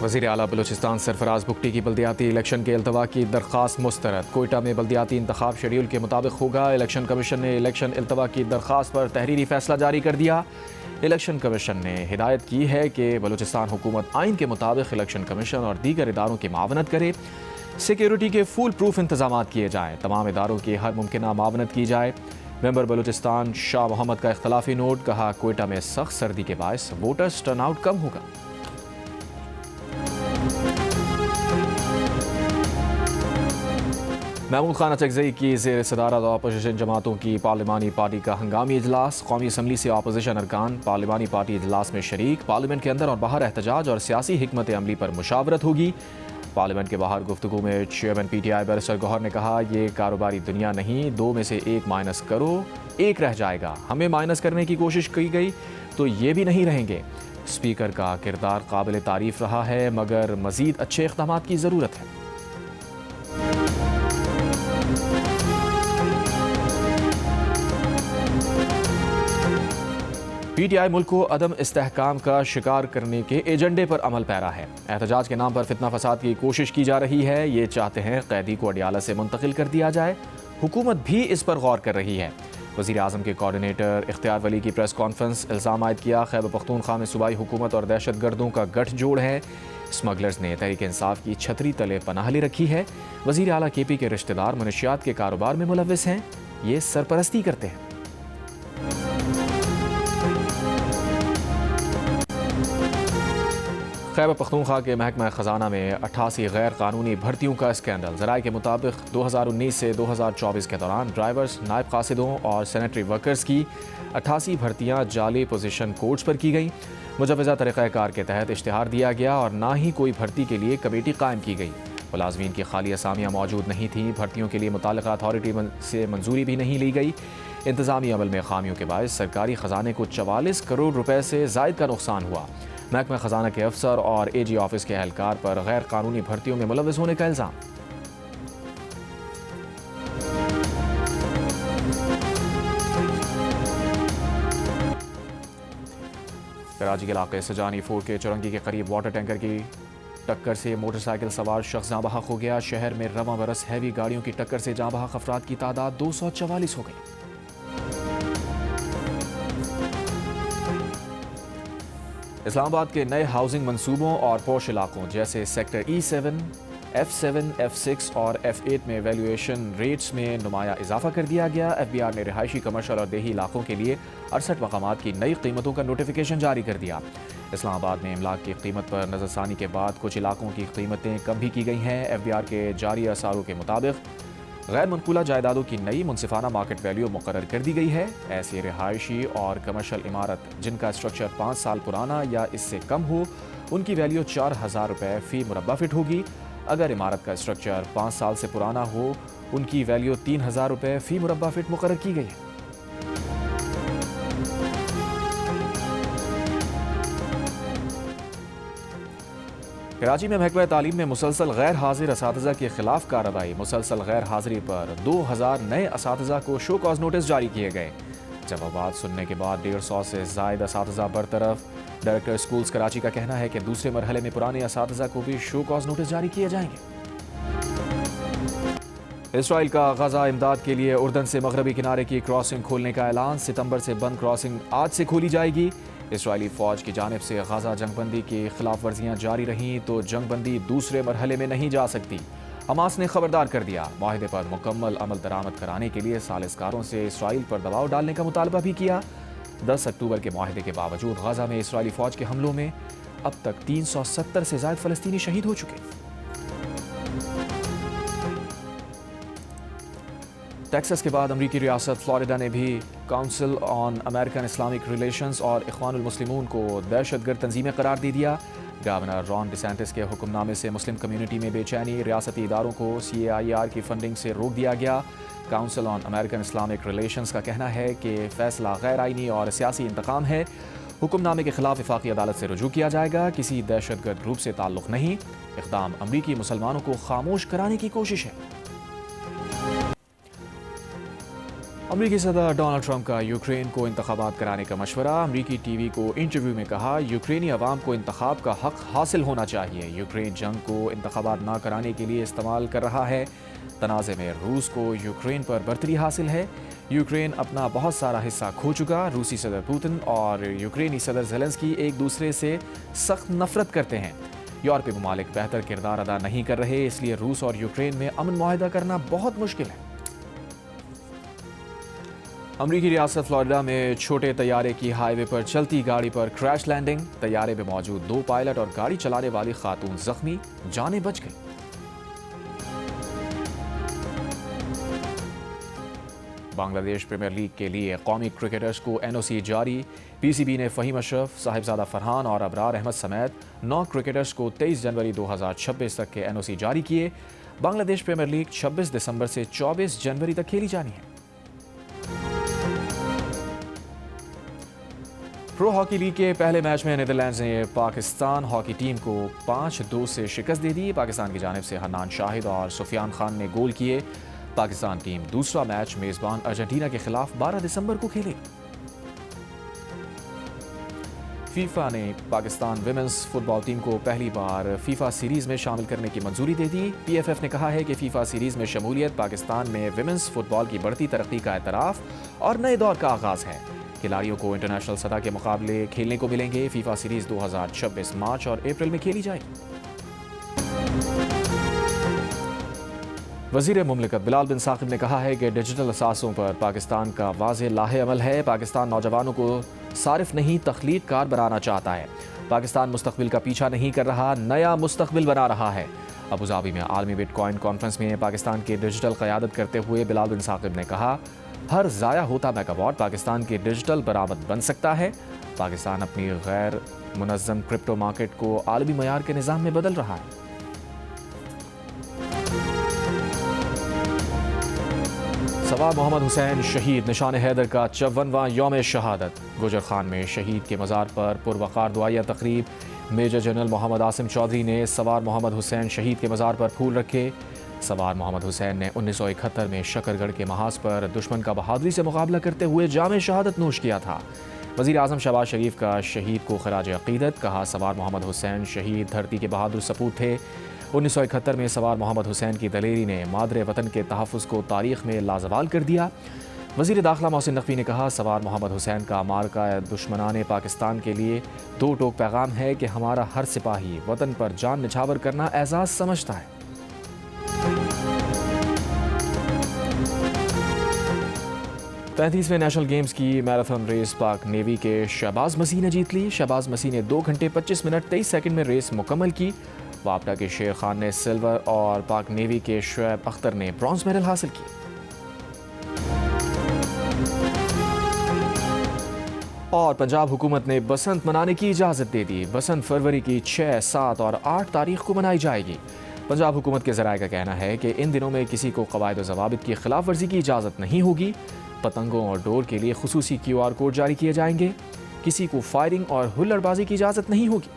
وزیر اعلیٰ بلوچستان سرفراز بگٹی کی بلدیاتی الیکشن کے التوا کی درخواست مسترد۔ کوئٹہ میں بلدیاتی انتخاب شیڈول کے مطابق ہوگا۔ الیکشن کمیشن نے الیکشن التوا کی درخواست پر تحریری فیصلہ جاری کر دیا۔ الیکشن کمیشن نے ہدایت کی ہے کہ بلوچستان حکومت آئین کے مطابق الیکشن کمیشن اور دیگر اداروں کی معاونت کرے۔ سیکیورٹی کے فول پروف انتظامات کیے جائیں۔ تمام اداروں کی ہر ممکنہ معاونت کی جائے۔ ممبر بلوچستان شاہ محمد کا اختلافی نوٹ، کہا کوئٹہ میں سخت سردی کے باعث ووٹرز ٹرن آؤٹ کم ہوگا۔ محمود خان اچکزئی کی زیر صدارت اپوزیشن جماعتوں کی پارلیمانی پارٹی کا ہنگامی اجلاس۔ قومی اسمبلی سے اپوزیشن ارکان پارلیمانی پارٹی اجلاس میں شریک۔ پارلیمنٹ کے اندر اور باہر احتجاج اور سیاسی حکمت عملی پر مشاورت ہوگی۔ پارلیمنٹ کے باہر گفتگو میں chairman P T I barrister Gohar نے کہا، یہ کاروباری دنیا نہیں، 2 میں سے 1 مائنس کرو، 1 رہ جائے گا۔ ہمیں مائنس کرنے کی کوشش کی گئی تو یہ بھی نہیں رہیں گے۔ اسپیکر کا کردار قابل تعریف رہا ہے، مگر مزید اچھے اقدامات کی ضرورت ہے۔ پی ٹی آئی ملک کو عدم استحکام کا شکار کرنے کے ایجنڈے پر عمل پیرا ہے۔ احتجاج کے نام پر فتنہ فساد کی کوشش کی جا رہی ہے۔ یہ چاہتے ہیں قیدی کو اڈیالہ سے منتقل کر دیا جائے۔ حکومت بھی اس پر غور کر رہی ہے۔ وزیر اعظم کے کوارڈینیٹر اختیار ولی کی پریس کانفرنس، الزام عائد کیا خیبر پختونخوا میں صوبائی حکومت اور دہشت گردوں کا گٹھ جوڑ ہے۔ اسمگلرز نے تحریک انصاف کی چھتری تلے پناہ لے رکھی ہے۔ وزیر اعلیٰ کے پی کے رشتہ دار منشیات کے کاروبار میں ملوث ہیں، یہ سرپرستی کرتے ہیں۔ خیبر پختونخوا کے محکمہ خزانہ میں 88 غیر قانونی بھرتیوں کا اسکینڈل۔ ذرائع کے مطابق 2019 سے 2024 کے دوران ڈرائیورز، نائب قاصدوں اور سینیٹری ورکرز کی 88 بھرتیاں جعلی پوزیشن کوڈز پر کی گئیں۔ مجوزہ طریقہ کار کے تحت اشتہار دیا گیا اور نہ ہی کوئی بھرتی کے لیے کمیٹی قائم کی گئی۔ ملازمین کی خالی اسامیاں موجود نہیں تھیں۔ بھرتیوں کے لیے متعلقہ اتھارٹی سے منظوری بھی نہیں لی گئی۔ انتظامی عمل میں خامیوں کے باعث سرکاری خزانے کو 44 کروڑ روپے سے زائد کا نقصان ہوا۔ محکمہ خزانہ کے افسر اور اے جی آفس کے اہلکار پر غیر قانونی بھرتیوں میں ملوث ہونے کا الزام۔ کراچی کے علاقے سجانی فورٹ کے چورنگی کے قریب واٹر ٹینکر کی ٹکر سے موٹر سائیکل سوار شخص جاں بحق ہو گیا۔ شہر میں رواں برس ہیوی گاڑیوں کی ٹکر سے جاں بحق افراد کی تعداد 244 ہو گئی۔ اسلام آباد کے نئے ہاؤسنگ منصوبوں اور پوش علاقوں جیسے سیکٹر E7، F7، F6 اور F8 میں ویلیویشن ریٹس میں نمایاں اضافہ کر دیا گیا۔ FBR نے رہائشی، کمرشل اور دیہی علاقوں کے لیے 68 مقامات کی نئی قیمتوں کا نوٹیفیکیشن جاری کر دیا۔ اسلام آباد میں املاک کی قیمت پر نظر ثانی کے بعد کچھ علاقوں کی قیمتیں کم بھی کی گئی ہیں۔ FBR کے جاری اثاروں کے مطابق غیر منقولہ جائیدادوں کی نئی منصفانہ مارکیٹ ویلیو مقرر کر دی گئی ہے۔ ایسی رہائشی اور کمرشل عمارت جن کا اسٹرکچر 5 سال پرانا یا اس سے کم ہو، ان کی ویلیو 4000 روپے فی مربع فٹ ہوگی۔ اگر عمارت کا اسٹرکچر 5 سال سے پرانا ہو، ان کی ویلیو 3000 روپے فی مربع فٹ مقرر کی گئی ہے۔ کراچی میں محکمہ تعلیم میں مسلسل غیر حاضر اساتذہ کے خلاف کارروائی۔ مسلسل غیر حاضری پر 2000 نئے اساتذہ کو شو کاز نوٹس جاری کیے گئے۔ جوابات سننے کے بعد 150 سے زائد اساتذہ برطرف۔ ڈائریکٹر اسکولز کراچی کا کہنا ہے کہ دوسرے مرحلے میں پرانے اساتذہ کو بھی شو کاز نوٹس جاری کیے جائیں گے۔ اسرائیل کا غزہ امداد کے لیے اردن سے مغربی کنارے کی کراسنگ کھولنے کا اعلان۔ ستمبر سے بند کراسنگ آج سے کھولی جائے گی۔ اسرائیلی فوج کی جانب سے غزہ جنگ بندی کی خلاف ورزیاں جاری رہیں تو جنگ بندی دوسرے مرحلے میں نہیں جا سکتی۔ حماس نے خبردار کر دیا۔ معاہدے پر مکمل عمل درآمد کرانے کے لیے ثالثکاروں سے اسرائیل پر دباؤ ڈالنے کا مطالبہ بھی کیا۔ 10 اکتوبر کے معاہدے کے باوجود غزہ میں اسرائیلی فوج کے حملوں میں اب تک 370 سے زائد فلسطینی شہید ہو چکے۔ ٹیکساس کے بعد امریکی ریاست فلوریڈا نے بھی کاؤنسل آن امریکن اسلامک ریلیشنز اور اخوان المسلمون کو دہشت گرد تنظیمیں قرار دے دیا۔ گورنر ران ڈی سینٹس کے حکم نامے سے مسلم کمیونٹی میں بے چینی۔ ریاستی اداروں کو CAIR کی فنڈنگ سے روک دیا گیا۔ کاؤنسل آن امریکن اسلامک ریلیشنز کا کہنا ہے کہ فیصلہ غیر آئینی اور سیاسی انتقام ہے۔ حکم نامے کے خلاف وفاقی عدالت سے رجوع کیا جائے گا۔ کسی دہشت گرد گروپ سے تعلق نہیں۔ اقدام امریکی مسلمانوں کو خاموش کرانے کی کوشش ہے۔ امریکی صدر ڈونلڈ ٹرمپ کا یوکرین کو انتخابات کرانے کا مشورہ۔ امریکی ٹی وی کو انٹرویو میں کہا یوکرینی عوام کو انتخاب کا حق حاصل ہونا چاہیے۔ یوکرین جنگ کو انتخابات نہ کرانے کے لیے استعمال کر رہا ہے۔ تنازع میں روس کو یوکرین پر برتری حاصل ہے۔ یوکرین اپنا بہت سارا حصہ کھو چکا۔ روسی صدر پوتن اور یوکرینی صدر زیلنسکی ایک دوسرے سے سخت نفرت کرتے ہیں۔ یورپی ممالک بہتر کردار ادا نہیں کر رہے، اس لیے روس اور یوکرین میں امن معاہدہ کرنا بہت مشکل ہے۔ امریکی ریاست فلوریڈا میں چھوٹے طیارے کی ہائی وے پر چلتی گاڑی پر کریش لینڈنگ۔ طیارے میں موجود 2 پائلٹ اور گاڑی چلانے والی خاتون زخمی، جانیں بچ گئی۔ بنگلہ دیش پریمیئر لیگ کے لیے قومی کرکٹرز کو NOC جاری۔ PCB نے فہیم اشرف، صاحبزادہ فرحان اور ابرار احمد سمیت 9 کرکٹرز کو 23 جنوری 2026 تک کے NOC جاری کیے۔ بنگلہ دیش پریمیئر لیگ 26 دسمبر سے 24 جنوری تک کھیلی جانی ہے۔ پرو ہاکی لیگ کے پہلے میچ میں نیدرلینڈز نے پاکستان ہاکی ٹیم کو 5-2 سے شکست دے دی۔ پاکستان کی جانب سے حنان شاہد اور سفیان خان نے گول کیے۔ پاکستان ٹیم دوسرا میچ میزبان ارجنٹینا کے خلاف 12 دسمبر کو کھیلے۔ فیفا نے پاکستان ویمنز فٹ بال ٹیم کو پہلی بار فیفا سیریز میں شامل کرنے کی منظوری دے دی۔ PFF نے کہا ہے کہ فیفا سیریز میں شمولیت پاکستان میں ویمنز فٹ بال کی بڑھتی ترقی کا اعتراف اور نئے دور کا آغاز ہے۔ کھلاڑیوں کو انٹرنیشنل سطح کے مقابلے کھیلنے کو ملیں گے۔ فیفا سیریز 2026 مارچ اور اپریل میں کھیلی جائے گی۔ وزیر مملکت بلال بن ثاقب نے کہا ہے کہ ڈیجیٹل اثاثوں پر پاکستان کا واضح لاہ عمل ہے۔ پاکستان نوجوانوں کو صارف نہیں تخلیق کار بنانا چاہتا ہے۔ پاکستان مستقبل کا پیچھا نہیں کر رہا، نیا مستقبل بنا رہا ہے۔ ابوظہبی میں عالمی بٹ کوائن کانفرنس میں پاکستان کی ڈیجیٹل قیادت کرتے ہوئے بلال بن ثاقب نے کہا ہر ضائع ہوتا میگا واٹ پاکستان کی ڈیجیٹل برآمد بن سکتا ہے۔ پاکستان اپنی غیر منظم کرپٹو مارکیٹ کو عالمی معیار کے نظام میں بدل رہا ہے۔ سوار محمد حسین شہید نشان حیدر کا 54واں یوم شہادت۔ گوجر خان میں شہید کے مزار پر پروقار دعائیہ تقریب۔ میجر جنرل محمد عاصم چودھری نے سوار محمد حسین شہید کے مزار پر پھول رکھے۔ سوار محمد حسین نے 1971 میں شکر گڑھ کے محاذ پر دشمن کا بہادری سے مقابلہ کرتے ہوئے جام شہادت نوش کیا تھا۔ وزیر اعظم شہباز شریف کا شہید کو خراج عقیدت، کہا سوار محمد حسین شہید دھرتی کے بہادر سپوت تھے۔ 1971 میں سوار محمد حسین کی دلیری نے مادر وطن کے تحفظ کو تاریخ میں لازوال کر دیا۔ وزیر داخلہ محسن نقوی نے کہا سوار محمد حسین کا مارکہ دشمنان پاکستان کے لیے 2 ٹوک پیغام ہے کہ ہمارا ہر سپاہی وطن پر جان نچھاور کرنا اعزاز سمجھتا ہے۔ 35ویں نیشنل گیمز کی میراتھن ریس پاک نیوی کے شہباز مسیح نے جیت لی۔ شہباز مسیح نے 2 گھنٹے 25 منٹ 23 سیکنڈ میں ریس مکمل کی۔ واپڈا کے شیر خان نے سلور اور پاک نیوی کے شعیب اختر نے برونز میڈل حاصل کی۔ اور پنجاب حکومت نے بسنت منانے کی اجازت دے دی۔ بسنت فروری کی 6، 7 اور 8 تاریخ کو منائی جائے گی۔ پنجاب حکومت کے ذرائع کا کہنا ہے کہ ان دنوں میں کسی کو قواعد و ضوابط کی خلاف ورزی کی اجازت نہیں ہوگی۔ پتنگوں اور ڈور کے لیے خصوصی QR کوڈ جاری کیے جائیں گے۔ کسی کو فائرنگ اور ہلڑ بازی کی اجازت نہیں ہوگی۔